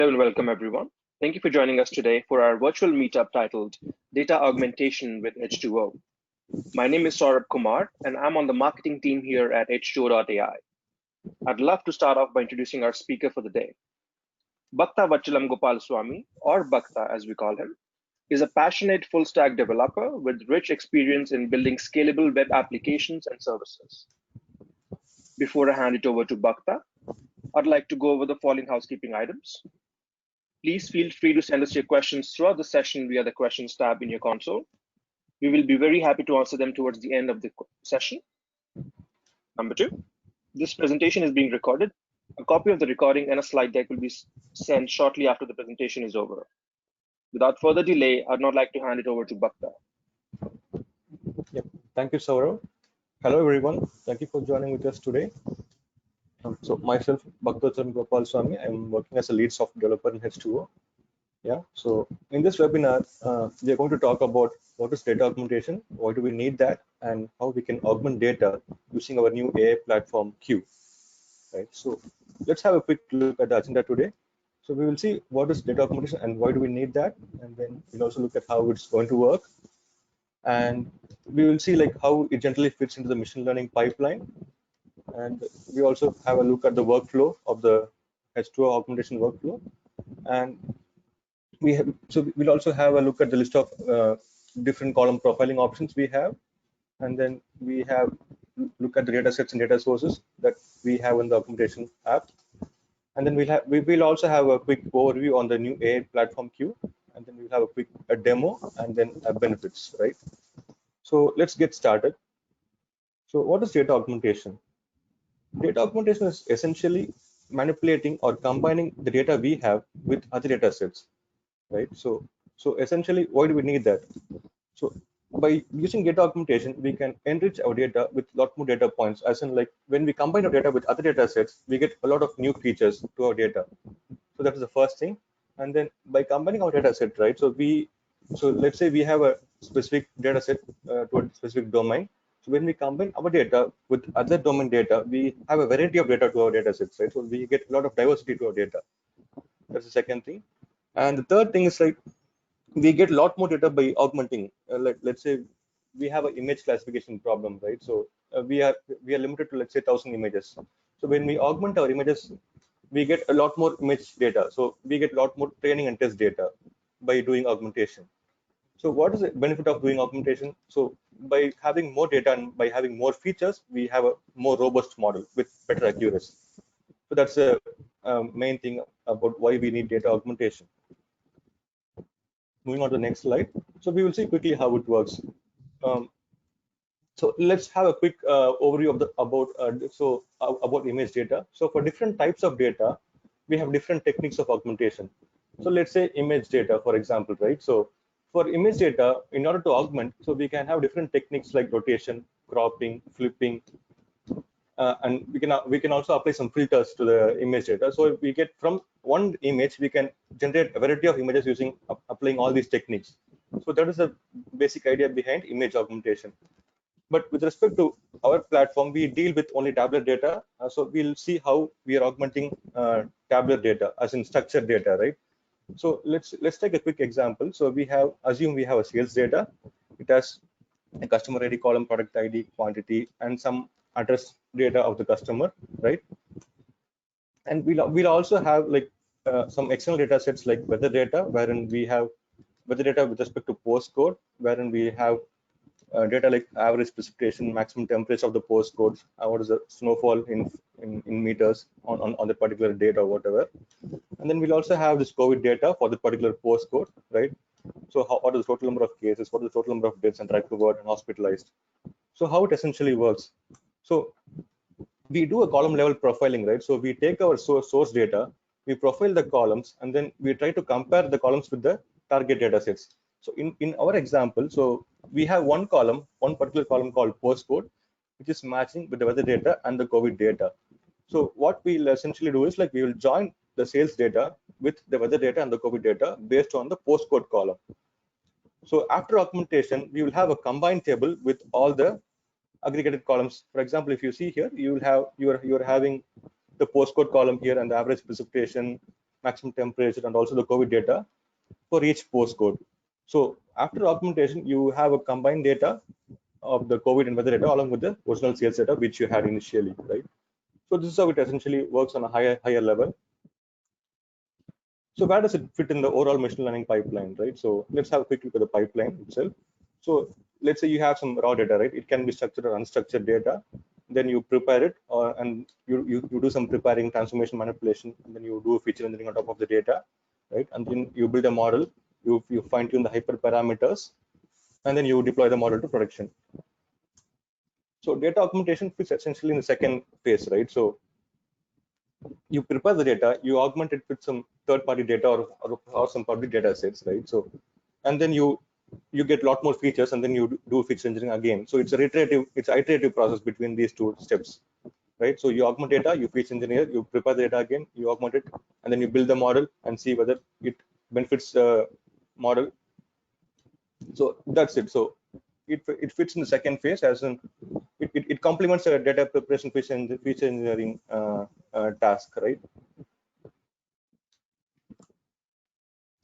Hello and welcome everyone. Thank you for joining us today for our virtual meetup titled Data Augmentation with H2O. My name is Saurabh Kumar and I'm on the marketing team here at H2O.ai. I'd love to start off by introducing our speaker for the day. Bhakta Vachalam Gopalswamy, or Bhakta as we call him, is a passionate full stack developer with rich experience in building scalable web applications and services. Before I hand it over to Bhakta, I'd like to go over the following housekeeping items. Please feel free to send us your questions throughout the session via the questions tab in your console. We will be very happy to answer them towards the end of the session. Number two, this presentation is being recorded. A copy of the recording and a slide deck will be sent shortly after the presentation is over. Without further delay, I'd now like to hand it over to Bhakta. Yep. Thank you, Saurav. Hello, everyone. Thank you for joining with us today. So myself, Bhakta Vachalam Gopalswamy, I'm working as a lead software developer in H2O. Yeah. So in this webinar, we are going to talk about what is data augmentation, why do we need that, and how we can augment data using our new AI platform Q. Right. So let's have a quick look at the agenda today. So we will see what is data augmentation and why do we need that, and then we'll also look at how it's going to work, and we will see like how it generally fits into the machine learning pipeline. And we also have a look at the workflow of the H2O augmentation workflow. And we'll also have a look at the list of different column profiling options we have. And then we have look at the data sets and data sources that we have in the augmentation app. And then we will also have a quick overview on the new AI platform Q. And then we'll have a quick demo and then benefits, right? So let's get started. So what is data augmentation? Data augmentation is essentially manipulating or combining the data we have with other data sets, right? So essentially, why do we need that? So by using data augmentation, we can enrich our data with a lot more data points, as in like when we combine our data with other data sets, we get a lot of new features to our data. So that is the first thing. And then by combining our data set, right? So let's say we have a specific data set to a specific domain. So when we combine our data with other domain data, we have a variety of data to our data sets, right? So we get a lot of diversity to our data. That's the second thing. And the third thing is like we get a lot more data by augmenting. Let's say we have an image classification problem, right? So we are limited to, let's say, 1,000 images. So when we augment our images, we get a lot more image data. So we get a lot more training and test data by doing augmentation. So what is the benefit of doing augmentation? So by having more data and by having more features, we have a more robust model with better accuracy. So that's the main thing about why we need data augmentation. Moving on to the next slide. So we will see quickly how it works. So let's have a quick overview of about image data. So for different types of data, we have different techniques of augmentation. So let's say image data, for example, right? So for image data, in order to augment, so we can have different techniques like rotation, cropping, flipping, and we can also apply some filters to the image data. So if we get from one image, we can generate a variety of images using applying all these techniques. So that is the basic idea behind image augmentation. But with respect to our platform, we deal with only tabular data. So we'll see how we are augmenting tabular data, as in structured data, right? So let's take a quick example. So assume we have a sales data. It has a customer ID column, product ID, quantity, and some address data of the customer, right? And we'll also have like some external data sets like weather data, wherein we have weather data with respect to postcode, wherein we have data like average precipitation, maximum temperature of the postcode, what is the snowfall in meters on the particular date or whatever. And then we'll also have this COVID data for the particular postcode, right? So what is the total number of cases, what is the total number of deaths and recovered and hospitalized. So how it essentially works. So we do a column level profiling, right? So we take our source data, we profile the columns, and then we try to compare the columns with the target data sets. So in our example, so we have one particular column called postcode, which is matching with the weather data and the COVID data. So what we'll essentially do is like we will join the sales data with the weather data and the COVID data based on the postcode column. So after augmentation, we will have a combined table with all the aggregated columns. For example, if you see here, you will have you're having the postcode column here and the average precipitation maximum temperature, and also the COVID data for each postcode. So after augmentation, you have a combined data of the COVID and weather data along with the original sales data which you had initially, right? So this is how it essentially works on a higher level. So where does it fit in the overall machine learning pipeline, right? So let's have a quick look at the pipeline itself. So let's say you have some raw data, right? It can be structured or unstructured data. Then you prepare it, and you do some preparing, transformation, manipulation, and then you do feature engineering on top of the data, right? And then you build a model, you fine tune the hyperparameters, and then you deploy the model to production. So data augmentation fits essentially in the second phase, right? So you prepare the data, you augment it with some third-party data or some public data sets, right? So, and then you get a lot more features, and then you do feature engineering again. So it's iterative process between these two steps, right? So you augment data, you feature engineer, you prepare the data again, you augment it, and then you build the model and see whether it benefits the model. So that's it. So it fits in the second phase, as in it complements the data preparation feature engineering task, right?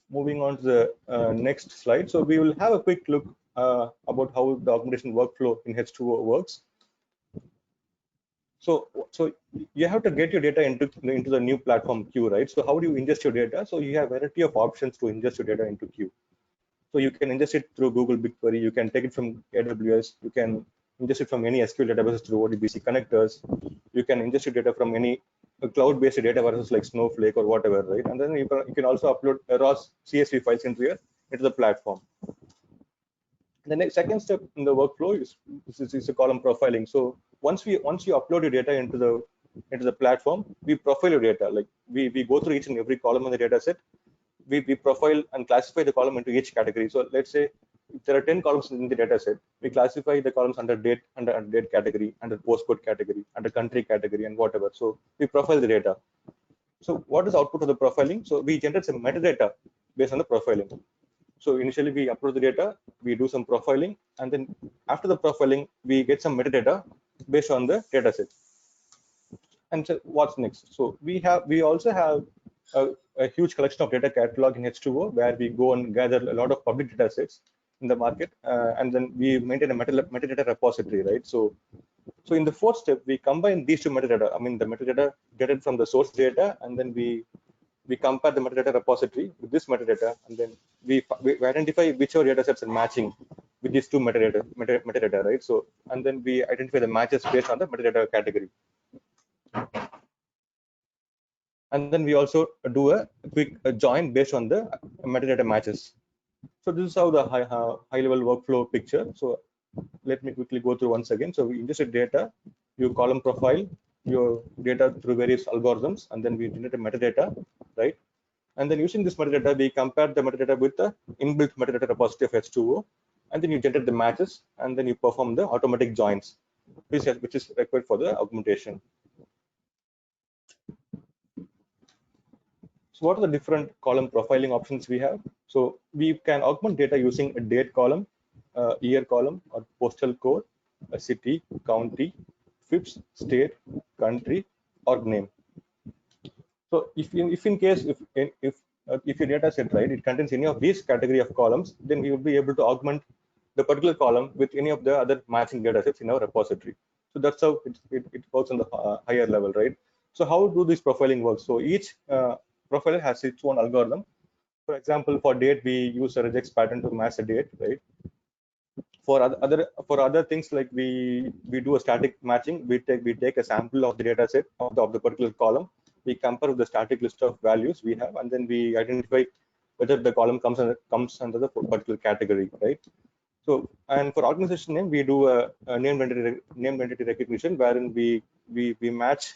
Moving on to the next slide. So we will have a quick look about how the augmentation workflow in H2O works. So you have to get your data into the new platform Q, right? So how do you ingest your data? So you have a variety of options to ingest your data into Q. So you can ingest it through Google BigQuery. You can take it from AWS. You can ingest it from any SQL databases through ODBC connectors. You can ingest your data from any cloud-based data warehouses like Snowflake or whatever, right? And then you can also upload raw CSV files into the platform. The next second step in the workflow is a column profiling. So once you upload your data into the platform, we profile your data. Like we go through each and every column in the data set. We profile and classify the column into each category. So let's say if there are 10 columns in the data set, we classify the columns under date category, under postcode category, under country category, and whatever. So we profile the data. So what is the output of the profiling? So we generate some metadata based on the profiling. So initially we upload the data, we do some profiling, and then after the profiling, we get some metadata based on the data set. And so what's next? So we also have a huge collection of data catalog in H2O, where we go and gather a lot of public data sets in the market, and then we maintain a metadata repository, right? So in the fourth step, we combine these two metadata. I mean, the metadata gathered from the source data, and then we compare the metadata repository with this metadata, and then we identify whichever data sets are matching with these two metadata, right? So, and then we identify the matches based on the metadata category. And then we also do a quick join based on the metadata matches. So this is how the high level workflow picture. So let me quickly go through once again. So we ingested data, you column profile your data through various algorithms, and then we generate a metadata, right? And then using this metadata, we compare the metadata with the inbuilt metadata repository of H2O, and then you generate the matches, and then you perform the automatic joins, which is required for the augmentation. So what are the different column profiling options we have? So we can augment data using a date column, year column, or postal code, a city, county, FIPS, state, country, or name. So if in case if your data set, right, it contains any of these category of columns, then we will be able to augment the particular column with any of the other matching data sets in our repository. So that's how it works on the higher level, right? So how do this profiling work? So each profiler has its own algorithm. For example, for date, we use a regex pattern to match a date, right? For other things, like we do a static matching. We take a sample of the data set of the particular column. We compare with the static list of values we have, and then we identify whether the column comes under the particular category, right? So, and for organization name, we do a name entity recognition, wherein we match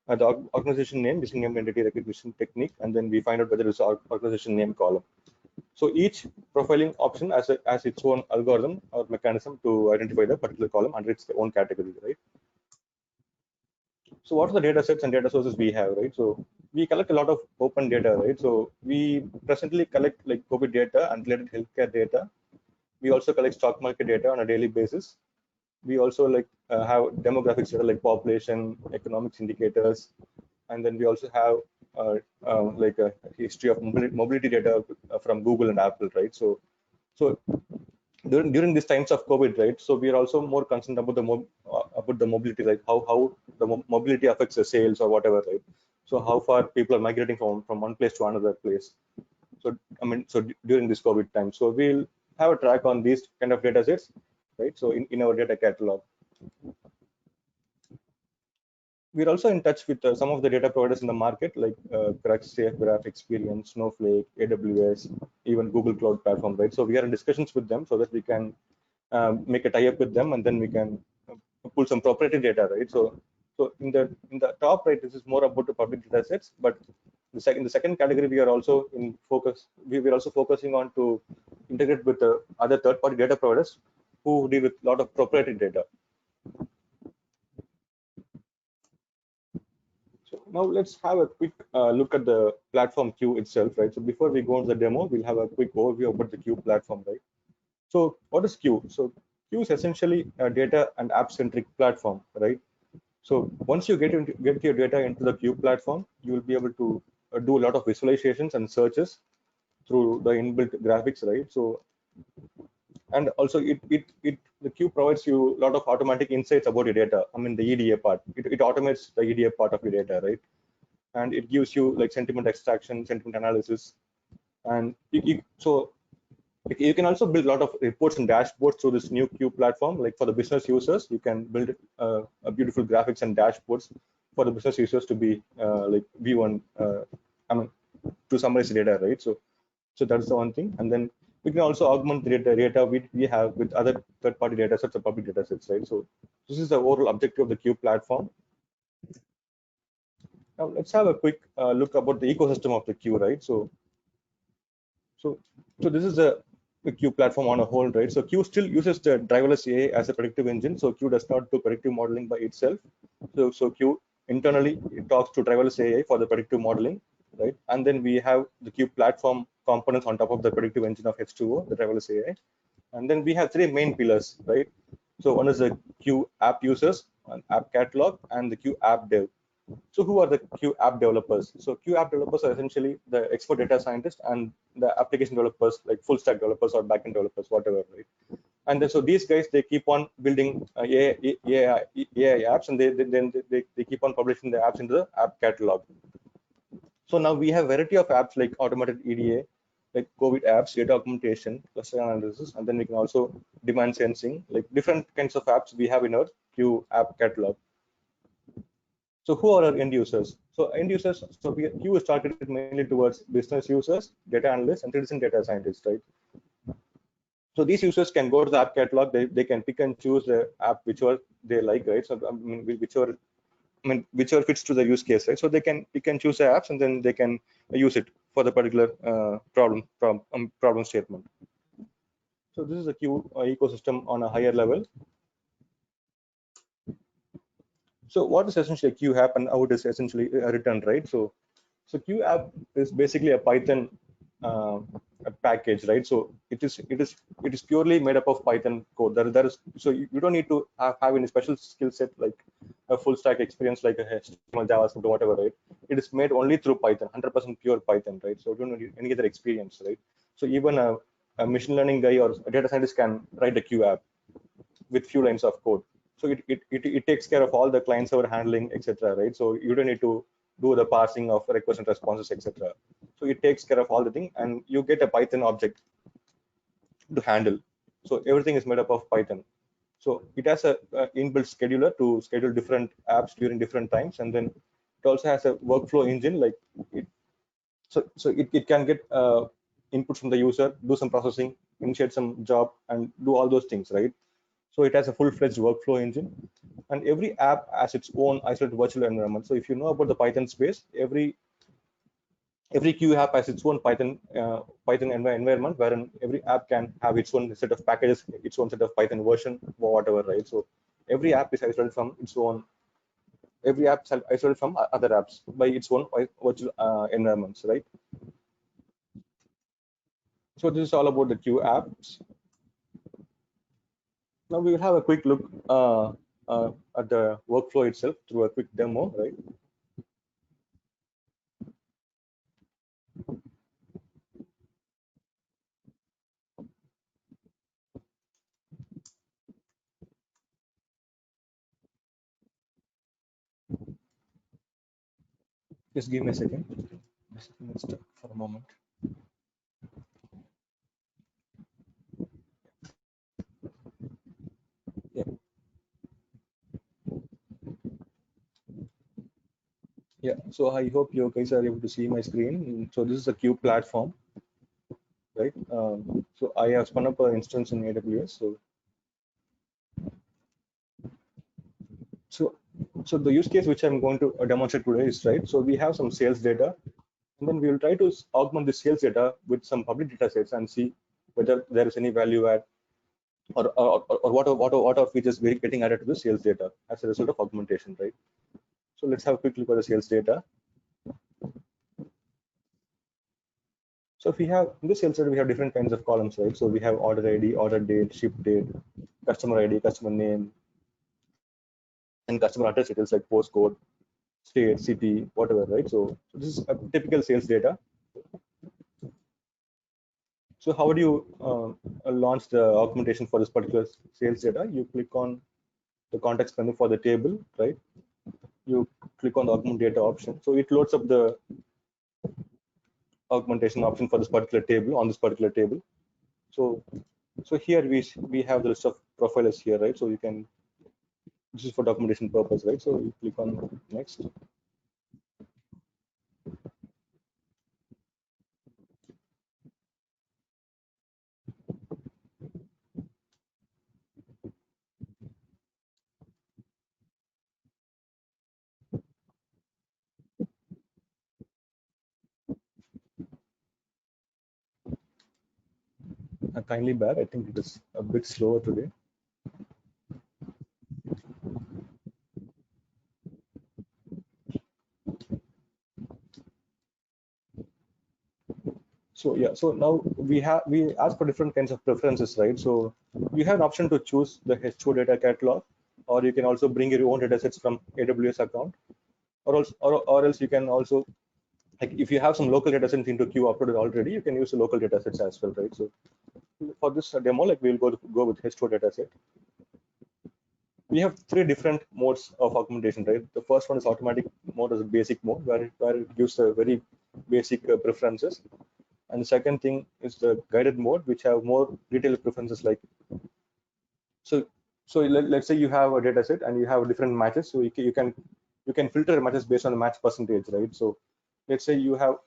the organization name using name entity recognition technique, and then we find out whether it's our organization name column. So each profiling option has its own algorithm or mechanism to identify the particular column under its own category, right? So what are the data sets and data sources we have, right? So we collect a lot of open data, right? So we presently collect like COVID data and related healthcare data. We also collect stock market data on a daily basis. We also have demographics data like population, economics indicators, and then we also have like a history of mobility data from Google and Apple, right? So during these times of COVID, right? So we are also more concerned about the mobility, like how the mobility affects the sales or whatever, right? So how far people are migrating from one place to another place. So I mean, so during this COVID time, so we'll have a track on these kind of data sets, right? So in our data catalog, we're also in touch with some of the data providers in the market, like Crux, SafeGraph, Experience, Snowflake, AWS, even Google Cloud Platform, right? So we are in discussions with them so that we can make a tie-up with them, and then we can pull some proprietary data, right? So in the top right, this is more about the public data sets, but the second category we are also in focus. We're also focusing on to integrate with the other third-party data providers who deal with a lot of proprietary data. So now let's have a quick look at the platform Q itself, right? So before we go into the demo, we'll have a quick overview about the Q platform, right? So what is Q? So Q is essentially a data and app-centric platform, right? So once you get your data into the Q platform, you will be able to do a lot of visualizations and searches through the inbuilt graphics, right? So and also the Q provides you a lot of automatic insights about your data. I mean the EDA part. It automates the EDA part of your data, right? And it gives you like sentiment extraction, sentiment analysis, and so you can also build a lot of reports and dashboards through this new Q platform. Like for the business users, you can build a beautiful graphics and dashboards for the business users to be like view on, I mean, to summarize data, right? So that's the one thing. And then we can also augment the data we have with other third-party data sets or public data sets, right? So this is the overall objective of the Q platform. Now let's have a quick look about the ecosystem of the Q, right? So this is the Q platform on a whole, right? So Q still uses the driverless AI as a predictive engine. So Q does not do predictive modeling by itself. So Q internally it talks to driverless AI for the predictive modeling, right? And then we have the Q platform components on top of the predictive engine of H2O, the driverless AI. And then we have three main pillars, right? So one is the Q app users, an app catalog, and the Q app dev. So who are the Q app developers? So Q app developers are essentially the expert data scientists and the application developers, like full stack developers or backend developers, whatever, right? And then so these guys, they keep on building AI apps, and they keep on publishing the apps into the app catalog. So now we have variety of apps like automated EDA, like COVID apps, data augmentation, cluster analysis, and then we can also demand sensing, like different kinds of apps we have in our Q app catalog. So who are our end users? So end users, so Q is targeted mainly towards business users, data analysts, and citizen data scientists, right? So these users can go to the app catalog, they can pick and choose the app whichever they like, right? So I mean, whichever fits to the use case, right? So they can pick and choose the apps, and then they can use it for the particular problem statement. So this is a Q ecosystem on a higher level. So what is essentially a Q app and how it is essentially written, right? So Q app is basically a Python a package, right? So it is purely made up of Python code. There is so you don't need to have any special skill set like a full stack experience like a HTML, JavaScript, or whatever, right? It is made only through Python, 100% pure Python, right? So you don't need any other experience, right? So even a machine learning guy or a data scientist can write a Q app with few lines of code. So it takes care of all the client server handling, etc., right? So you don't need to do the parsing of requests and responses, etc. So it takes care of all the thing, and you get a Python object to handle. So everything is made up of Python. So it has a inbuilt scheduler to schedule different apps during different times, and then it also has a workflow engine. Like it can get input from the user, do some processing, initiate some job, and do all those things, right? So it has a full-fledged workflow engine, and every app has its own isolated virtual environment. So if you know about the Python space, every Q app has its own Python environment, wherein every app can have its own set of packages, its own set of Python version, or whatever, right? So every app is isolated from its own. Every app is isolated from other apps by its own virtual environments, right? So this is all about the Q apps. Now we will have a quick look at the workflow itself through a quick demo, right? Just give me a second. Just give me a step for a moment. Yeah. Yeah. So I hope you guys are able to see my screen. So this is a Cube platform, right? So I have spun up an instance in AWS. So so the use case which I'm going to demonstrate today is, right, so we have some sales data, and then we will try to augment the sales data with some public data sets and see whether there is any value add or what are features getting added to the sales data as a result of augmentation, right? So let's have a quick look at the sales data. So if we have in the sales data, we have different kinds of columns, right? So we have order ID, order date, ship date, customer ID, customer name, and customer address details like postcode, state, city, whatever, right? So this is a typical sales data. So how do you launch the augmentation for this particular sales data? You click on the context menu for the table, right? You click on the augment data option. So it loads up the augmentation option for this particular table on this particular table. So here we have the list of profiles here, right? So you can, this is for documentation purpose, right? So you click on next. Kindly bear, I think it is a bit slower today. So yeah, so now we ask for different kinds of preferences, right? So you have an option to choose the H2O data catalog, or you can also bring your own data sets from AWS account, or else you can also, like, if you have some local data sets into queue uploaded already, you can use the local data sets as well, right? So for this demo, like, we'll go with H2O data set. We have three different modes of augmentation, right? The first one is automatic mode, as a basic mode, where it gives a very basic preferences. And the second thing is the guided mode, which have more detailed preferences. Like, so let's say you have a data set and you have different matches. So you can filter matches based on the match percentage, right? So let's say you have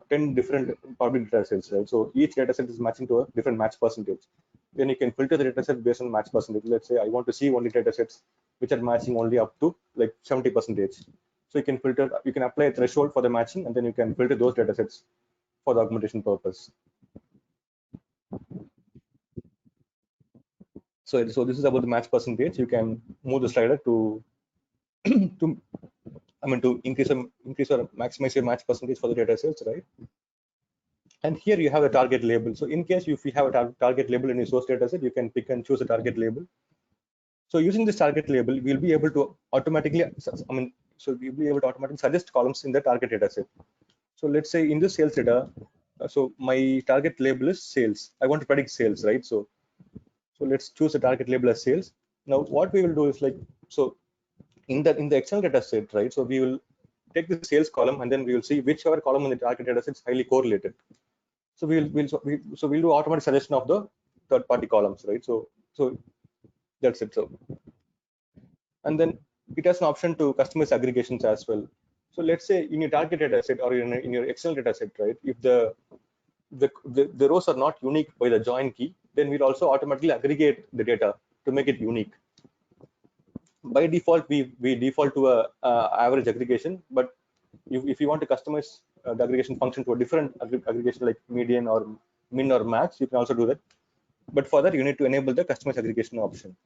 10 different public data sets, right? So each data set is matching to a different match percentage. Then you can filter the data set based on match percentage. Let's say I want to see only data sets which are matching only up to like 70%. So you can filter, you can apply a threshold for the matching, and then you can filter those data sets for the augmentation purpose. So this is about the match percentage. You can move the slider to to increase or maximize your match percentage for the data sets, right? And here you have a target label. So in case if you have a target label in your source data set, you can pick and choose a target label. So using this target label, we'll be able to automatically, so we'll be able to automatically suggest columns in the target data set. So let's say in this sales data, so my target label is sales. I want to predict sales, right? So let's choose a target label as sales. Now what we will do is, like, so in the Excel data set, right? So we will take the sales column, and then we will see whichever column in the target data set is highly correlated. So we'll do automatic suggestion of the third party columns, right? So that's it. So, and then it has an option to customize aggregations as well. So let's say in your target data set or in your Excel data set, right? If the rows are not unique by the join key, then we'll also automatically aggregate the data to make it unique. By default, we default to a average aggregation, but if you want to customize the aggregation function to a different aggregation like median or min or max, you can also do that. But for that, you need to enable the customize aggregation option.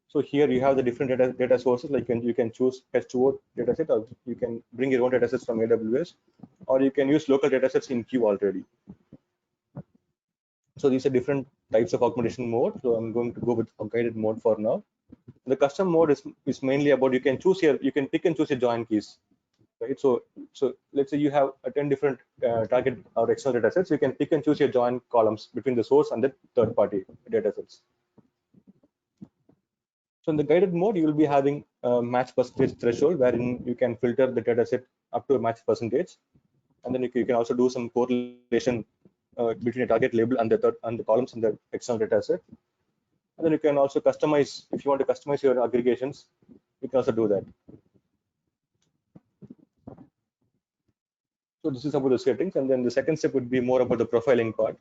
So here you have the different data sources. Like, you can choose H2O dataset, or you can bring your own datasets from AWS, or you can use local datasets in queue already. So these are different types of augmentation mode. So I'm going to go with a guided mode for now. The custom mode is mainly about, you can pick and choose your join keys, right? So let's say you have 10 different target or external data sets. You can pick and choose your join columns between the source and the third party data sets. So in the guided mode, you will be having match percentage threshold, wherein you can filter the data set up to a match percentage, and then you can also do some correlation between a target label and the columns in the external data set. And then you can also customize, if you want to customize your aggregations, you can also do that. So this is about the settings, and then the second step would be more about the profiling part.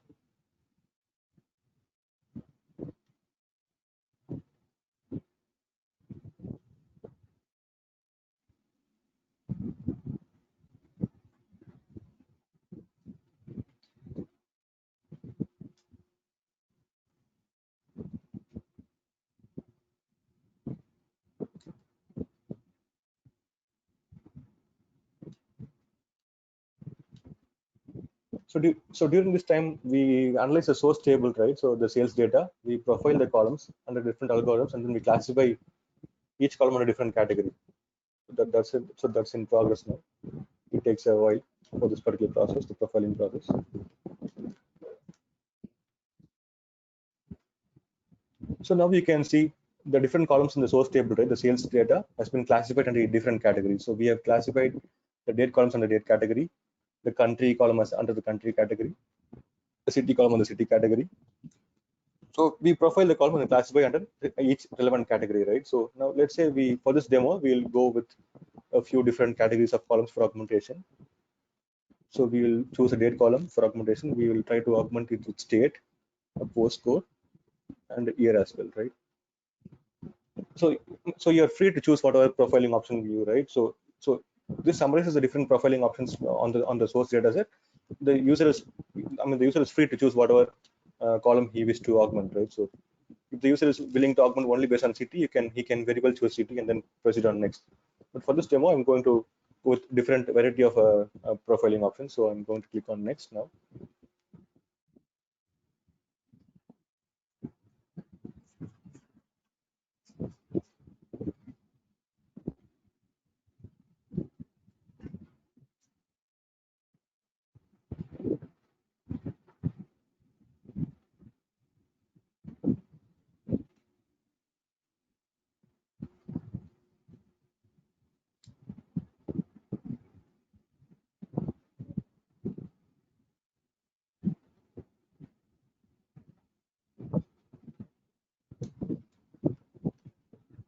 So during this time, we analyze the source table, right? So the sales data, we profile the columns under different algorithms, and then we classify each column under a different category. That's it. So that's in progress now. It takes a while for this particular process, the profiling process. So now you can see the different columns in the source table, right? The sales data has been classified under different categories. So we have classified the date columns under date category, the country column as under the country category, the city column on the city category. So we profile the column and classify under each relevant category, right? So now let's say for this demo, we'll go with a few different categories of columns for augmentation. So we will choose a date column for augmentation. We will try to augment it with state, a postcode, and year as well, right? So you're free to choose whatever profiling option you, right? So this summarizes the different profiling options on the source data set. The user is free to choose whatever column he wishes to augment, right? So if the user is willing to augment only based on city, he can very well choose city and then proceed on next. But for this demo, I'm going to go with different variety of profiling options. So I'm going to click on next now.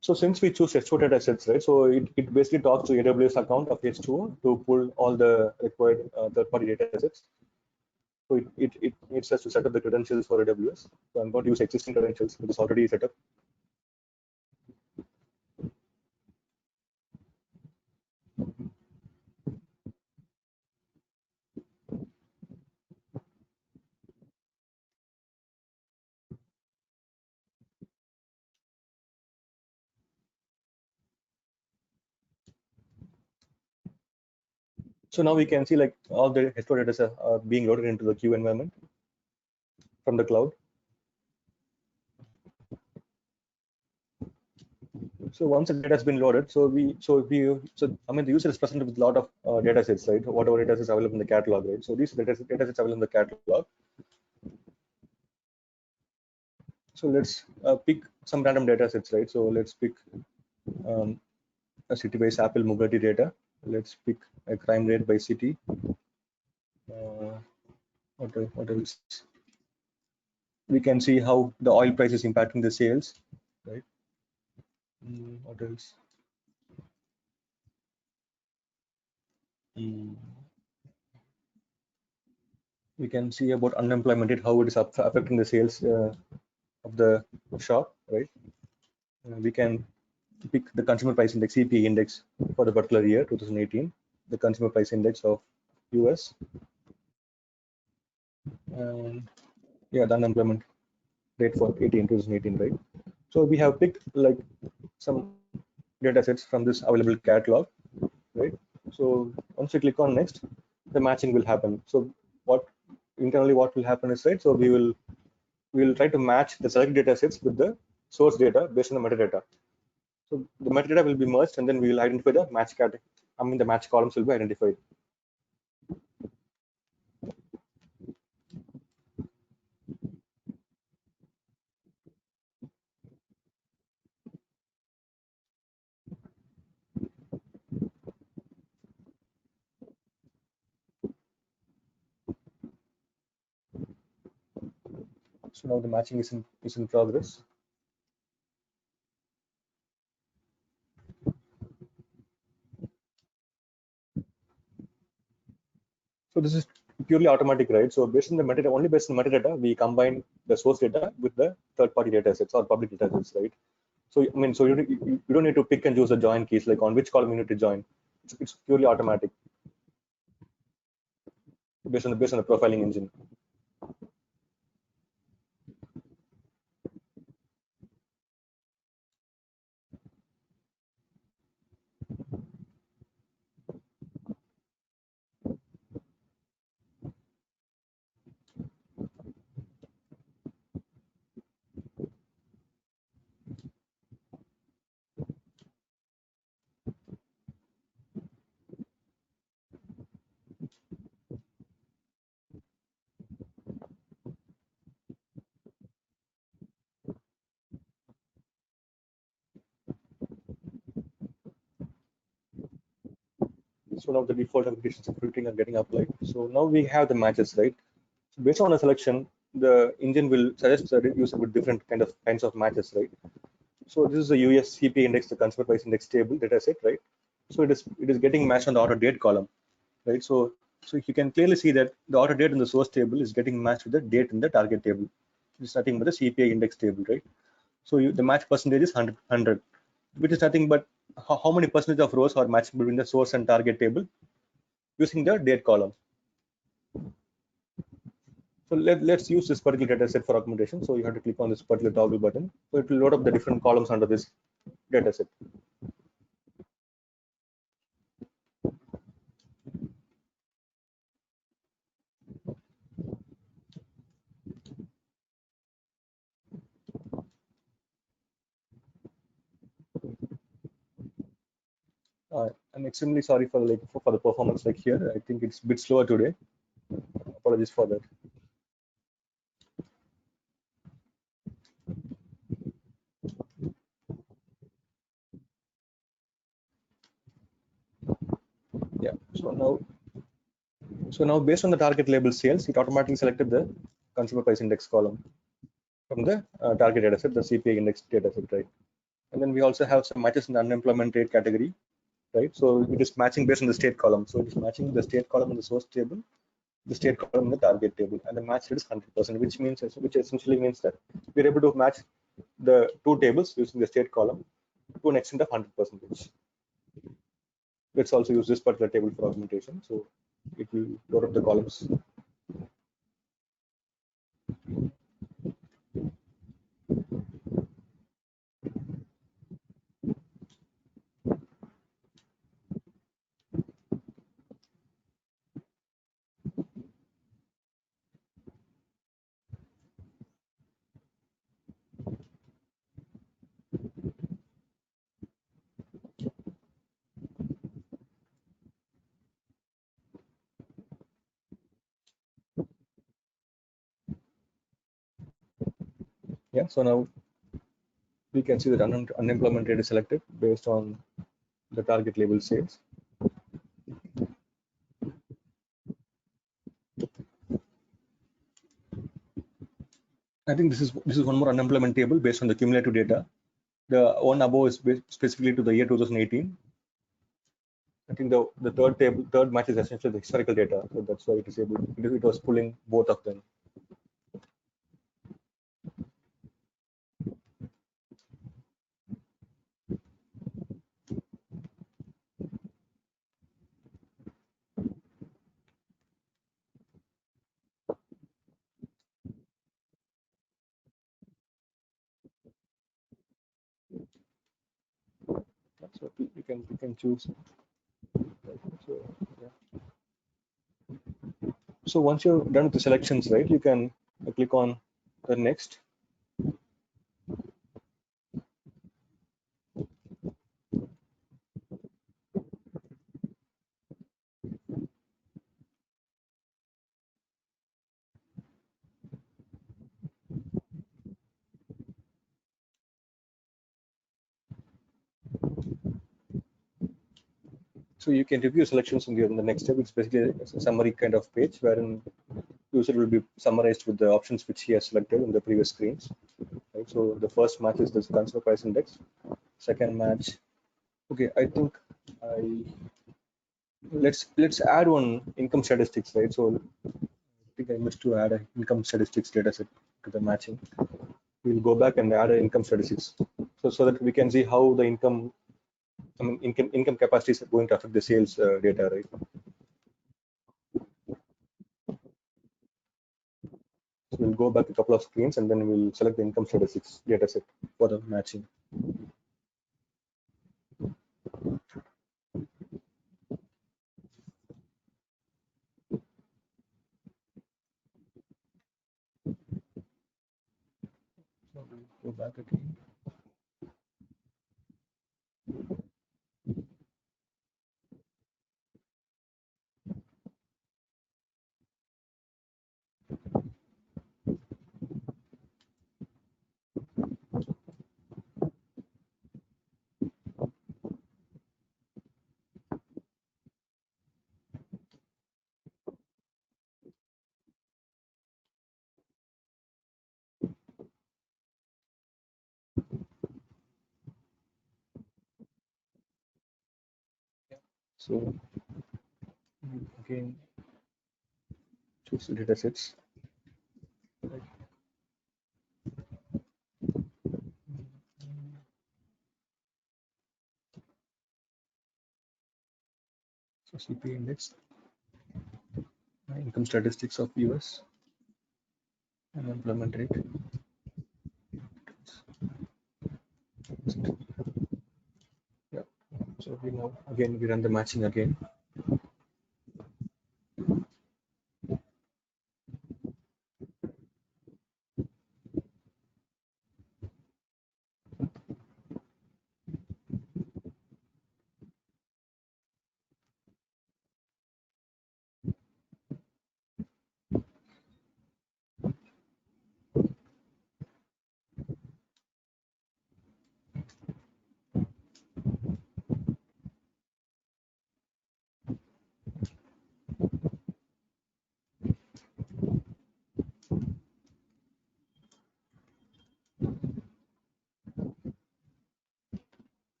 So since we choose H2O data sets, right? So it basically talks to AWS account of H2O to pull all the required third-party data sets. So it needs us to set up the credentials for AWS. So I'm going to use existing credentials, which is already set up. So now we can see like all the H2O data are being loaded into the queue environment from the cloud. So once the data has been loaded, the user is presented with a lot of data sets, right? Whatever data sets available in the catalog, right? So these data sets available in the catalog. So let's pick some random data sets, right? So let's pick a city-based Apple mobility data. Let's pick a crime rate by city. What else? We can see how the oil price is impacting the sales, right? What else? We can see about unemployment rate, how it is affecting the sales of the shop, right? We can pick the consumer price index, CPI index for the particular year, 2018, the consumer price index of US. And yeah, the unemployment rate for 2018, right? So we have picked like some data sets from this available catalog, right? So once you click on next, the matching will happen. So what will happen is, right? So we will try to match the select data sets with the source data based on the metadata. So the metadata will be merged, and then we will identify the match category. The match columns will be identified. So now the matching is in progress. So this is purely automatic, right? So based on the metadata, only based on the metadata, we combine the source data with the third-party data sets or public data sets, right? So I mean, so you don't need to pick and choose the join keys, like on which column you need to join. It's purely automatic based on the profiling engine. So now the default applications of filtering are getting applied. So now we have the matches, right? So based on a selection, the engine will suggest the user with different kinds of matches, right? So this is a US CPA index, the consumer price index table data set, right? So it is getting matched on the auto date column, right? So you can clearly see that the auto date in the source table is getting matched with the date in the target table. It's nothing but the CPA index table, right? So the match percentage is 100, which is nothing but how many percentage of rows are matched between the source and target table using the date column. So let's use this particular data set for augmentation. So you have to click on this particular toggle button. So it will load up the different columns under this data set. I'm extremely sorry for the performance like here. I think it's a bit slower today. Apologies for that. Yeah. So now based on the target label sales, it automatically selected the consumer price index column from the target data set, the CPI index data set, right? And then we also have some matches in the unemployment rate category, right? So it is matching based on the state column. So it is matching the state column in the source table, the state column in the target table, and the match rate is 100%, which essentially means that we're able to match the two tables using the state column to an extent of 100%. Let's also use this particular table for augmentation. So it will load up the columns. Yeah, so now we can see that unemployment rate is selected based on the target label sales. I think this is one more unemployment table based on the cumulative data. The one above is specifically to the year 2018. I think the third match is essentially the historical data, so that's why it was pulling both of them. So we can choose. So, yeah. So once you're done with the selections, right, you can click on the next. So you can review selections in the next step. It's basically a summary kind of page wherein user will be summarized with the options which he has selected in the previous screens. Right? So the first match is this consumer price index. Second match, okay, I think let's add one income statistics, right? So I think I missed to add an income statistics dataset to the matching. We'll go back and add an income statistics, so that we can see how the income, I mean, income capacity is going to affect the sales data, right? So we'll go back a couple of screens and then we'll select the income statistics dataset for the matching. So we'll go back again. So again, choose the datasets. So CPI index, income statistics of US, unemployment rate. Yeah. So we now again we run the matching again.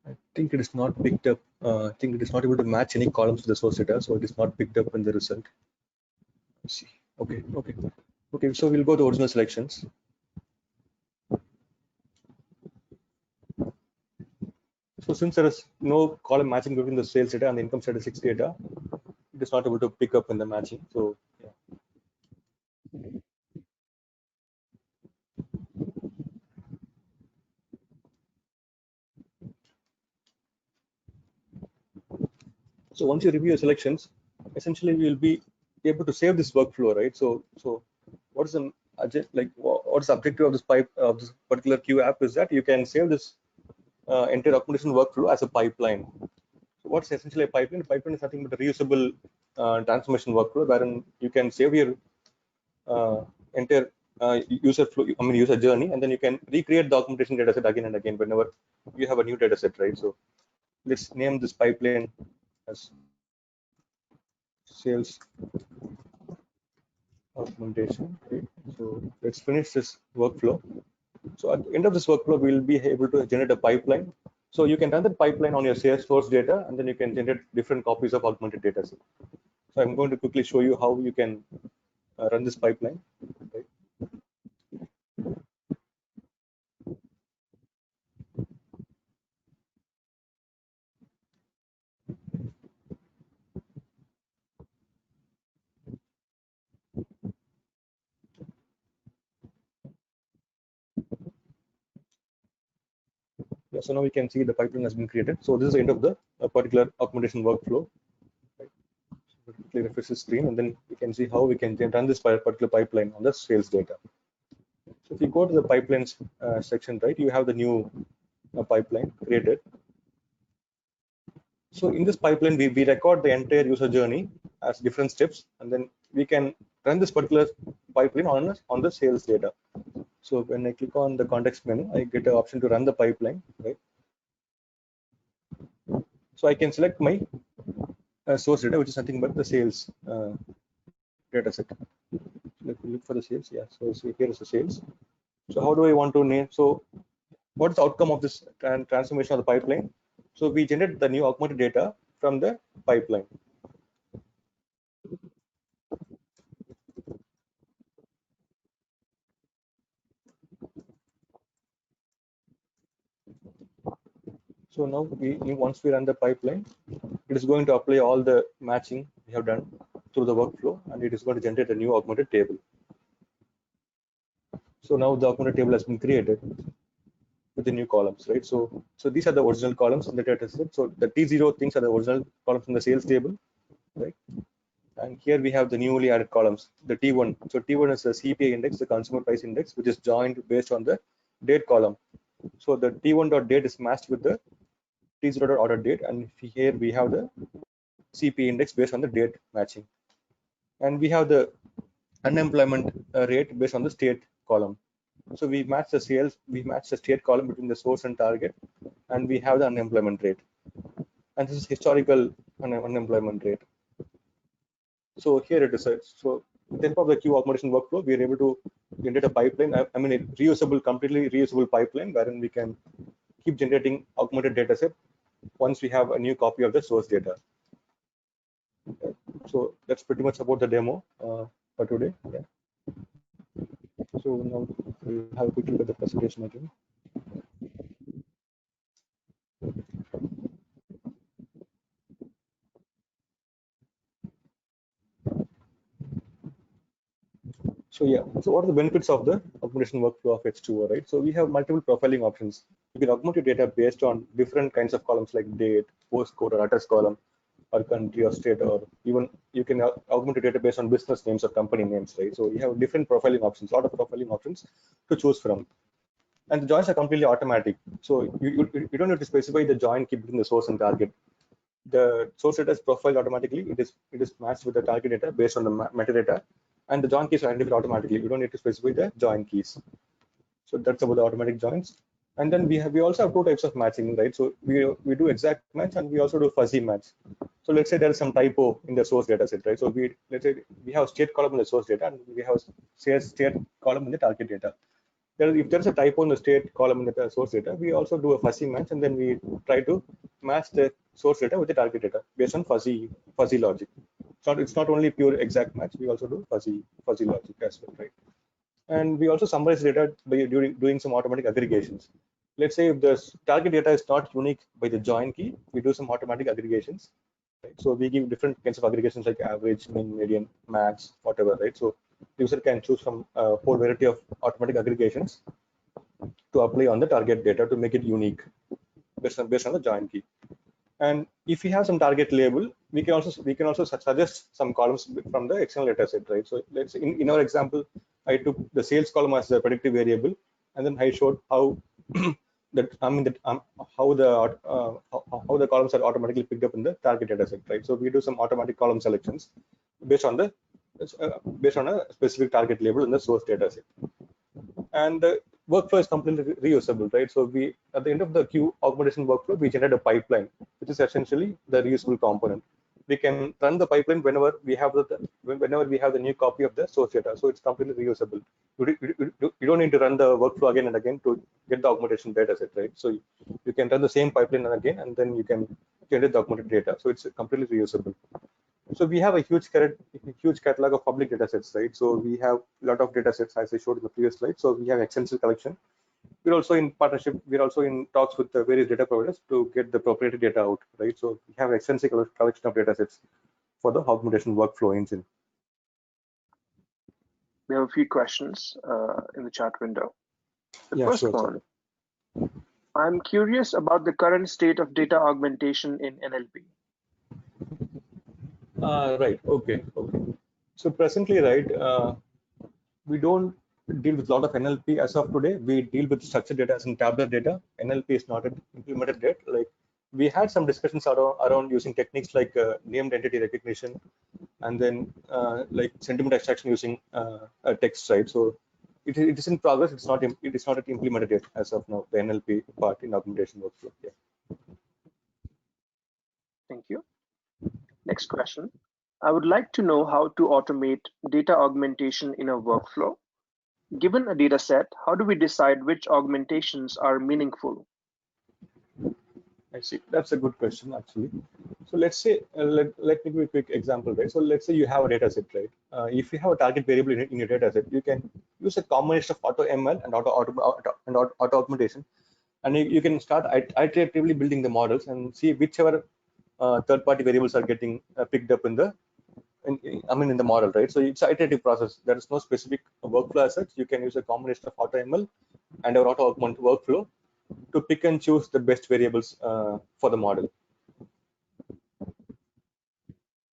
I think it is not picked up. I think it is not able to match any columns to the source data, so it is not picked up in the result. Let's see. Okay. So we'll go to original selections. So since there is no column matching between the sales data and the income statistics data, it is not able to pick up in the matching. So yeah. So once you review your selections, essentially we will be able to save this workflow, right? So what is the what is the objective of this particular Q app is that you can save this entire documentation workflow as a pipeline. So what's essentially a pipeline? A pipeline is nothing but a reusable transformation workflow wherein you can save your entire user flow, I mean user journey, and then you can recreate the documentation dataset again and again whenever you have a new dataset, right? So let's name this pipeline as sales documentation. Okay. So let's finish this workflow. So at the end of this workflow, we'll be able to generate a pipeline. So you can run that pipeline on your Salesforce data, and then you can generate different copies of augmented data set. So I'm going to quickly show you how you can run this pipeline. Right. Yeah, so now we can see the pipeline has been created. So this is the end of the particular augmentation workflow. Right. So quickly refresh the screen, and then we can see how we can run this particular pipeline on the sales data. So if you go to the pipelines section, right, you have the new pipeline created. So in this pipeline, we record the entire user journey as different steps, and then we can run this particular pipeline on the sales data. So when I click on the context menu, I get an option to run the pipeline, right? So I can select my source data, which is nothing but the sales data set. Let me look for the sales. Yeah, so here is the sales. So how do I want to name? So what is the outcome of this transformation of the pipeline? So we generate the new augmented data from the pipeline. So now once we run the pipeline, it is going to apply all the matching we have done through the workflow, and it is going to generate a new augmented table. So now the augmented table has been created with the new columns, right? So these are the original columns in the data set. So the T0 things are the original columns in the sales table, right? And here we have the newly added columns, the T1. So T1 is the CPI index, the consumer price index, which is joined based on the date column. So the T1.date is matched with the T0.order date, and here we have the CPI index based on the date matching. And we have the unemployment rate based on the state column. So we match the sales, we match the state column between the source and target, and we have the unemployment rate. And this is historical unemployment rate. So here it is. So with the help of the queue augmentation workflow, we are able to generate a pipeline. I mean, a reusable, completely reusable pipeline, wherein we can keep generating augmented data set once we have a new copy of the source data. So that's pretty much about the demo for today. Yeah. So now we'll have a quick look at the presentation again. So yeah, so what are the benefits of the augmentation workflow of H2O, right? So we have multiple profiling options. You can augment your data based on different kinds of columns like date, postcode, or address column, or country or state, or even you can augment your data based on business names or company names, right? So you have different profiling options, a lot of profiling options to choose from. And the joins are completely automatic. So you don't need to specify the join key between the source and target. The source data is profiled automatically. It is matched with the target data based on the metadata, and the join keys are identified automatically. You don't need to specify the join keys. So that's about the automatic joins. And then we also have two types of matching, right? So we do exact match, and we also do fuzzy match. So let's say there is some typo in the source data set, right? So let's say we have state column in the source data, and we have state column in the target data. If there's a typo in the state column in the source data, we also do a fuzzy match, and then we try to match the source data with the target data based on fuzzy logic. It's not only pure exact match. We also do fuzzy logic as well, right? And we also summarize data by doing some automatic aggregations. Let's say if the target data is not unique by the join key, we do some automatic aggregations. Right? So we give different kinds of aggregations like average, mean, median, max, whatever, right? So user can choose from a whole variety of automatic aggregations to apply on the target data to make it unique based on the join key. And if we have some target label, we can also suggest some columns from the external data set, right? So let's in our example, I took the sales column as a predictive variable, and then I showed how how the columns are automatically picked up in the target data set, right? So we do some automatic column selections based on a specific target label in the source data set. And the workflow is completely reusable, right? So we, at the end of the queue augmentation workflow, we generate a pipeline, which is essentially the reusable component. We can run the pipeline whenever we have the new copy of the source data. So it's completely reusable. You don't need to run the workflow again and again to get the augmentation data set, right? So you can run the same pipeline again, and then you can generate the augmented data. So it's completely reusable. So we have a huge catalog of public data sets, right? So we have a lot of data sets, as I showed in the previous slide. So we have extensive collection. We're also in talks with the various data providers to get the proprietary data out, right? So we have extensive collection of data sets for the augmentation workflow engine. We have a few questions in the chat window. The first one, I'm curious about the current state of data augmentation in NLP. Right. Okay. So presently, right, we don't deal with a lot of NLP as of today. We deal with structured data as in tabular data. NLP is not implemented yet. Like we had some discussions around using techniques like named entity recognition, and then like sentiment extraction using a text, right? So it is in progress. It is not implemented yet as of now. The NLP part in augmentation workflow. Yeah. Thank you. Next question. I would like to know how to automate data augmentation in a workflow. Given a data set, how do we decide which augmentations are meaningful? I see. That's a good question, actually. So let's say, let me give you a quick example, right? So let's say you have a data set, right? If you have a target variable in your data set, you can use a combination of AutoML and auto augmentation, and you can start iteratively building the models and see whichever third-party variables are getting picked up in the in the model, right? So it's an iterative process. There is no specific workflow as such. You can use a combination of AutoML and our auto augment workflow to pick and choose the best variables for the model.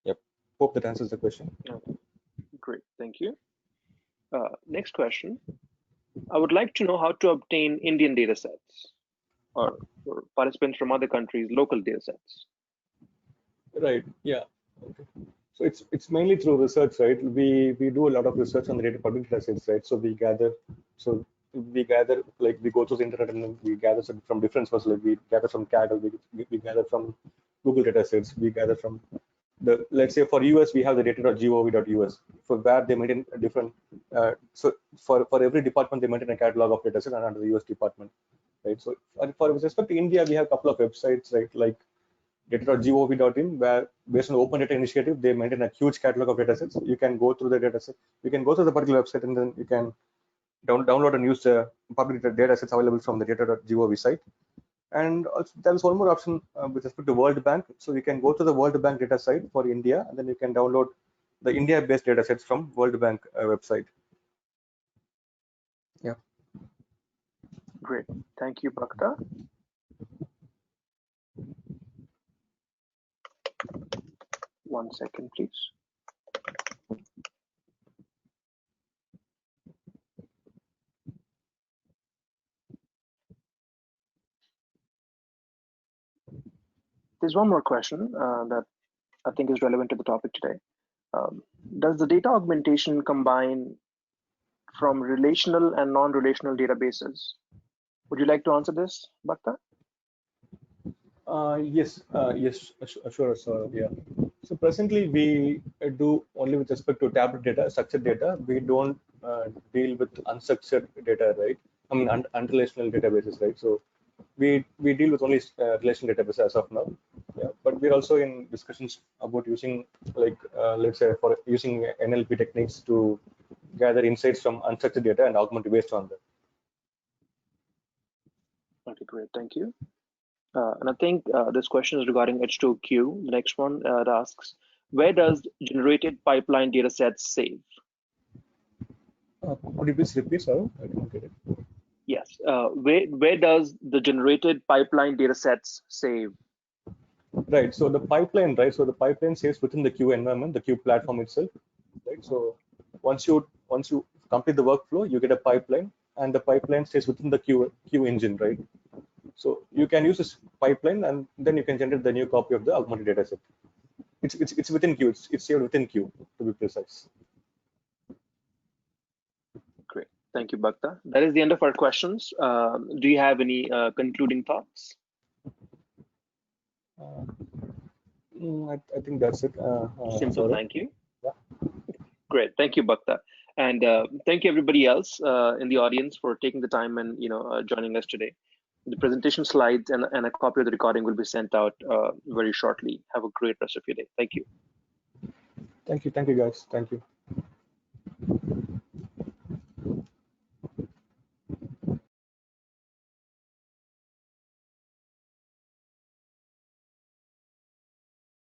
Yep. Hope that answers the question. Great, thank you. Next question. I would like to know how to obtain Indian data sets or participants from other countries' local data sets. Right. Yeah. Okay. So it's mainly through research, right? We do a lot of research on the public data sets, right? So we gather like we go through the internet and then we gather from different sources. Like we gather from Kaggle, we gather from Google data sets, we gather from let's say for US we have the data.gov.us for where they maintain a different so for every department they maintain a catalog of data sets under the US department, right? So for respect to India, we have a couple of websites, right, like data.gov.in, where based on the Open Data Initiative, they maintain a huge catalog of datasets. You can go through the dataset, you can go to the particular website, and then you can download and use the public datasets available from the data.gov site. And also, there is one more option with respect to World Bank. So you can go to the World Bank data site for India, and then you can download the India-based datasets from World Bank website. Yeah. Great. Thank you, Bhakta. One second, please. There's one more question that I think is relevant to the topic today. Does the data augmentation combine from relational and non-relational databases? Would you like to answer this, Bhakta? Yes, sure. So yeah. So presently we do only with respect to tablet data, structured data. We don't deal with unstructured data, right? I mean, unrelational databases, right? So we deal with only relational databases as of now. Yeah, but we're also in discussions about using, like, let's say, for using NLP techniques to gather insights from unstructured data and augment based on that. Okay, great. Thank you. And I think this question is regarding H2Q. The next one asks, where does generated pipeline data sets save? Could you please repeat, sir? I didn't get it. Yes. Where does the generated pipeline data sets save? Right. So the pipeline, right? So the pipeline saves within the queue environment, the queue platform itself, right? So once you complete the workflow, you get a pipeline, and the pipeline stays within the queue engine, right? So you can use this pipeline, and then you can generate the new copy of the augmented dataset. It's within queue. It's saved within queue, to be precise. Great. Thank you, Bhakta. That is the end of our questions. Do you have any concluding thoughts? I think that's it. Simple. Thank you. Yeah. Great. Thank you, Bhakta. And thank you, everybody else in the audience, for taking the time and joining us today. The presentation slides and a copy of the recording will be sent out very shortly. Have a great rest of your day. Thank you. Thank you, guys. Thank you.